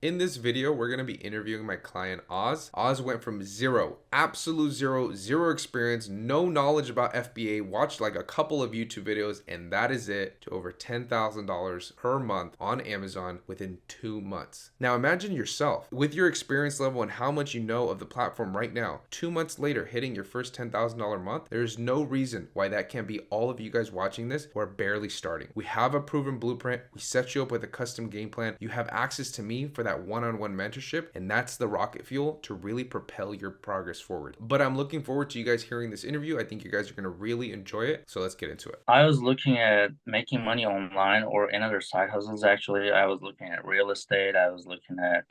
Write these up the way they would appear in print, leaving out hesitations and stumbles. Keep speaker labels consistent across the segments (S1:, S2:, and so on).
S1: In this video, we're going to be interviewing my client Oz. Oz went from zero, absolute zero, zero experience, no knowledge about FBA, watched like a couple of YouTube videos, and that is it, to over $10,000 per month on Amazon within 2 months. Now imagine yourself, with your experience level and how much you know of the platform right now, 2 months later hitting your first $10,000 month. There's no reason why that can't be all of you guys watching this who are barely starting. We have a proven blueprint. We set you up with a custom game plan. You have access to me for that one-on-one mentorship, and that's the rocket fuel to really propel your progress forward. But I'm looking forward to you guys hearing this interview. I think you guys are going to really enjoy it, so let's get into it.
S2: I was looking at making money online or in other side hustles actually. I was looking at real estate,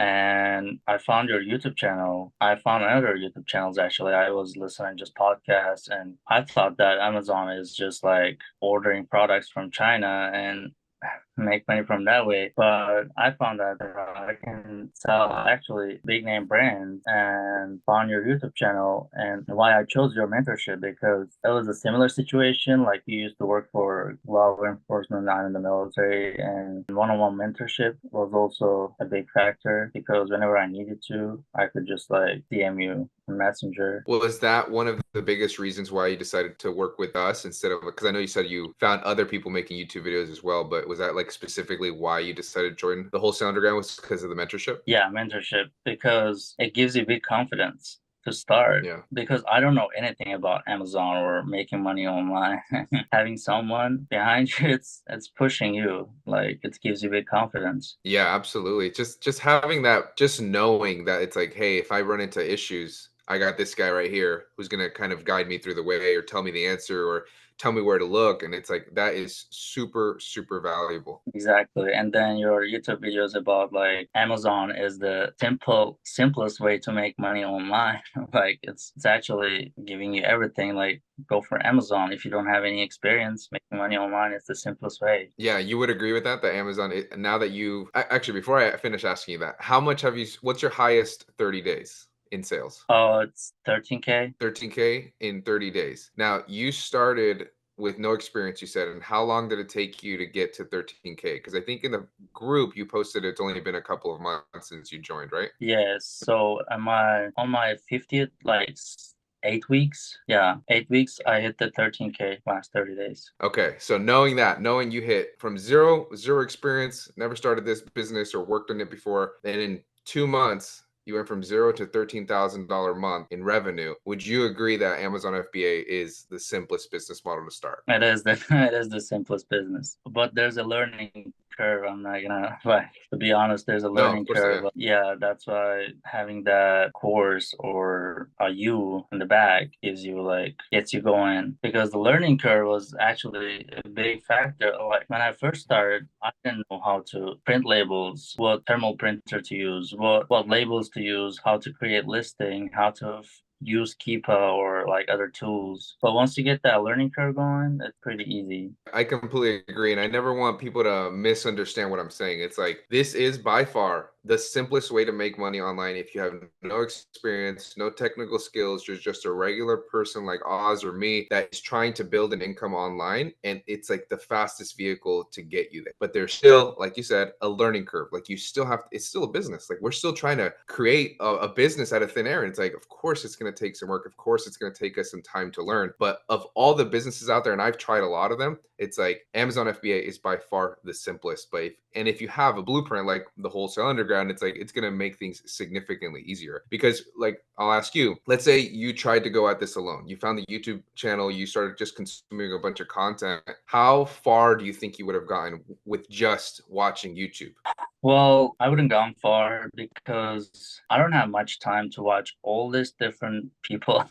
S2: and I found your YouTube channel. I found other YouTube channels actually. I was listening just podcasts, and I thought that Amazon is just like ordering products from China and make money from that way. But I found that I can sell actually big name brands and found your YouTube channel. And why I chose your mentorship because it was a similar situation. Like you used to work for law enforcement, I'm in the military, and one-on-one mentorship was also a big factor because whenever I needed to, I could just like DM you on Messenger.
S1: Well, is that one of the biggest reasons why you decided to work with us instead of, because I know you said you found other people making YouTube videos as well, but was that like specifically why you decided to join the Wholesale Underground, was because of the mentorship?
S2: Yeah, mentorship because it gives you big confidence to start
S1: Yeah.
S2: because I don't know anything about Amazon or making money online. Having someone behind you, it's pushing you. Like it gives you big confidence.
S1: Yeah, absolutely. Just having that, just knowing that it's like, hey, if I run into issues, I got this guy right here who's gonna kind of guide me through the way or tell me the answer or tell me where to look. And it's like that is super, super valuable.
S2: Exactly. And then your YouTube videos about like Amazon is the simplest way to make money online. Like it's actually giving you everything. Like go for Amazon if you don't have any experience making money online. It's the simplest way.
S1: Yeah, you would agree with that, that Amazon, now that you actually, before I finish asking you that, how much have you, what's your highest 30 days in sales?
S2: Oh, it's 13K.
S1: 13K in 30 days. Now, you started with no experience, you said, and how long did it take you to get to 13K? Because I think in the group you posted it's only been a couple of months since you joined, right?
S2: Yes. So am I on my 50th, like 8 weeks? Yeah, 8 weeks. I hit the 13K last 30 days.
S1: Okay, so knowing that, knowing you hit from zero experience, never started this business or worked on it before, and in 2 months you went from zero to $13,000 a month in revenue. Would you agree that Amazon FBA is the simplest business model to start?
S2: It is the it is the simplest business, but there's a learning curve. I'm not gonna like to be honest. There's a
S1: No, of
S2: learning
S1: course not.
S2: curve.
S1: Yeah.
S2: Yeah, that's why having that course or a U in the back gives you like gets you going because the learning curve was actually a big factor. Like when I first started, I didn't know how to print labels, what thermal printer to use, what labels to use, how to create listing, how to use Keepa or like other tools. But once you get that learning curve going, it's pretty easy.
S1: I completely agree. And I never want people to misunderstand what I'm saying. It's like, this is by far the simplest way to make money online if you have no experience, no technical skills. You're just a regular person like Oz or me that is trying to build an income online. And it's like the fastest vehicle to get you there. But there's still, like you said, a learning curve. Like you still have, it's still a business. Like we're still trying to create a business out of thin air. And it's like, of course, it's going to take some work. Of course, it's going to take us some time to learn. But of all the businesses out there, and I've tried a lot of them, it's like Amazon FBA is by far the simplest. But if you have a blueprint like the Wholesale Underground, it's like it's gonna make things significantly easier. Because like I'll ask you, let's say you tried to go at this alone. You found the YouTube channel, you started just consuming a bunch of content. How far do you think you would have gotten with just watching YouTube?
S2: Well, I wouldn't gone far because I don't have much time to watch all these different people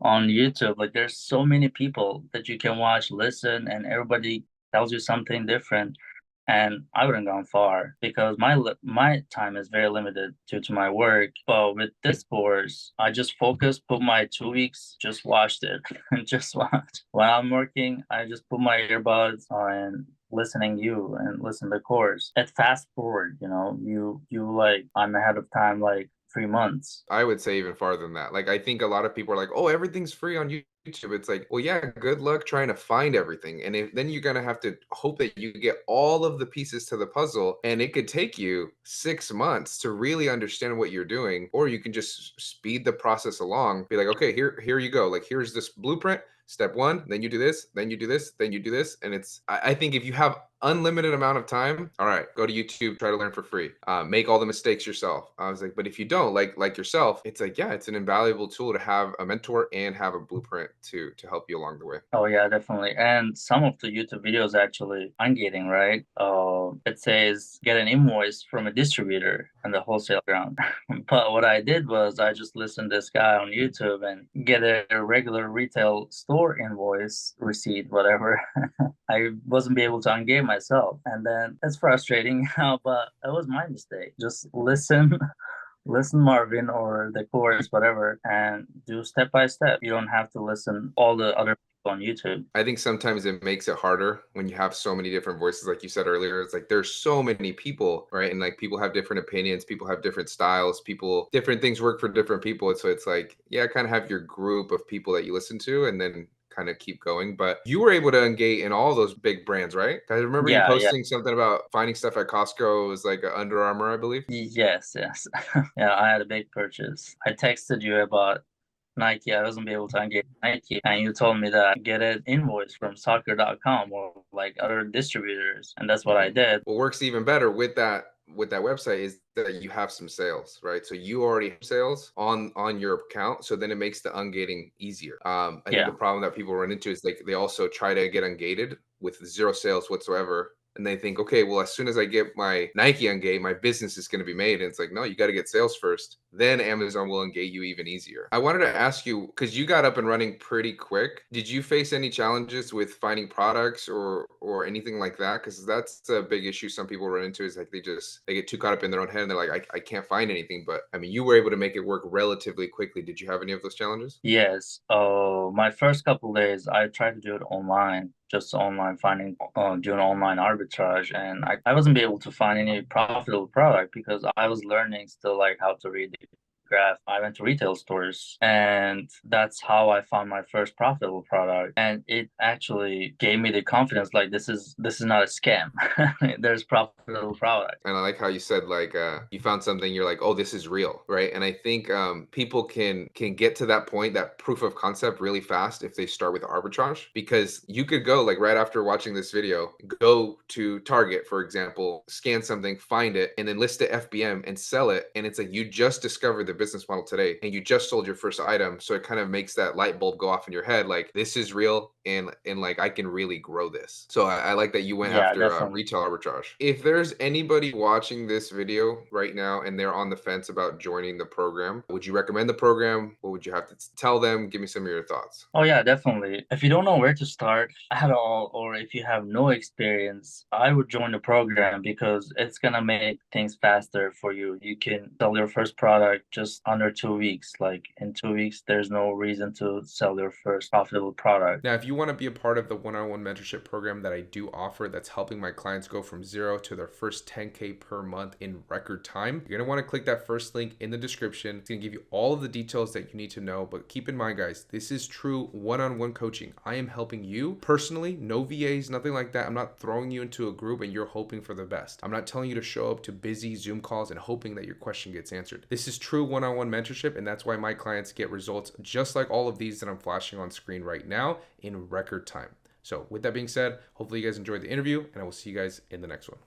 S2: on YouTube. Like there's so many people that you can watch, listen, and everybody tells you something different. And I wouldn't gone far because my time is very limited due to my work. But with this course, I just focused, put my 2 weeks, just watched it and just watched. When I'm working, I just put my earbuds on listening you and listen to the course. At fast forward, you like I'm ahead of time like 3 months.
S1: I would say even farther than that. Like I think a lot of people are like, "Oh, everything's free on YouTube, it's like, well, yeah, good luck trying to find everything. And then you're gonna have to hope that you get all of the pieces to the puzzle, and it could take you 6 months to really understand what you're doing, or you can just speed the process along. Be like, okay, here you go. Like, here's this blueprint. Step one, then you do this, then you do this, then you do this, and I think if you have unlimited amount of time, all right, go to YouTube, try to learn for free, make all the mistakes yourself. I was like, but if you don't, like yourself, it's like, yeah, it's an invaluable tool to have a mentor and have a blueprint to help you along the way.
S2: Oh yeah, definitely. And some of the YouTube videos actually ungating, right? It says get an invoice from a distributor and the wholesale ground. But what I did was I just listened to this guy on YouTube and get a regular retail store invoice, receipt, whatever. I wasn't be able to ungate myself. And then it's frustrating, but it was my mistake. Just listen Marvin or the course, whatever, and do step by step. You don't have to listen all the other people on YouTube.
S1: I think sometimes it makes it harder when you have so many different voices, like you said earlier. It's like there's so many people, right? And like people have different opinions, people have different styles, people different things work for different people. And so it's like, yeah, kind of have your group of people that you listen to and then kind of keep going. But you were able to engage in all those big brands, right? I remember you
S2: Yeah, yeah.
S1: posting something about finding stuff at Costco. It was like a Under Armour, I believe.
S2: Yes, yes. Yeah, I had a big purchase. I texted you about Nike. I wasn't be able to engage Nike, and you told me that get an invoice from soccer.com or like other distributors, and that's what I
S1: Mhm.
S2: did.
S1: What works even better with that website is that you have some sales, right? So you already have sales on your account, so then it makes the ungating easier. I think the
S2: Yeah,
S1: problem that people run into is like they also try to get ungated with zero sales whatsoever. And they think, okay, well, as soon as I get my Nike ungate, my business is going to be made. And it's like, no, you got to get sales first. Then Amazon will ungate you even easier. I wanted to ask you, because you got up and running pretty quick. Did you face any challenges with finding products or anything like that? Because that's a big issue some people run into is like they get too caught up in their own head and they're like, I can't find anything. But I mean, you were able to make it work relatively quickly. Did you have any of those challenges?
S2: yes. My first couple days, I tried to do it online, just online finding, doing online arbitrage, and I wasn't be able to find any profitable product because I was learning still like how to read the graph. I went to retail stores, and that's how I found my first profitable product, and it actually gave me the confidence like this is not a scam. There's profitable product.
S1: And I like how you said like you found something you're like, oh, this is real, right? And I think people can get to that point, that proof of concept really fast if they start with arbitrage, because you could go like right after watching this video, go to Target, for example, scan something, find it, and then list it FBM and sell it. And it's like you just discovered the business model today and you just sold your first item. So it kind of makes that light bulb go off in your head, like this is real and like I can really grow this. So I like that you went
S2: Yeah,
S1: after
S2: definitely.
S1: retail arbitrage. If there's anybody watching this video right now and they're on the fence about joining the program, would you recommend the program? What would you have to tell them? Give me some of your thoughts.
S2: Oh yeah, definitely. If you don't know where to start at all, or if you have no experience, I would join the program because it's gonna make things faster for you. You can sell your first product just under 2 weeks. Like in 2 weeks, there's no reason to sell your first profitable product.
S1: Now, if you want to be a part of the one-on-one mentorship program that I do offer that's helping my clients go from zero to their first 10K per month in record time, you're going to want to click that first link in the description. It's going to give you all of the details that you need to know. But keep in mind, guys, this is true one-on-one coaching. I am helping you personally, no VAs, nothing like that. I'm not throwing you into a group and you're hoping for the best. I'm not telling you to show up to busy Zoom calls and hoping that your question gets answered. This is true one-on-one mentorship, and that's why my clients get results just like all of these that I'm flashing on screen right now in record time. So with that being said, hopefully you guys enjoyed the interview and I will see you guys in the next one.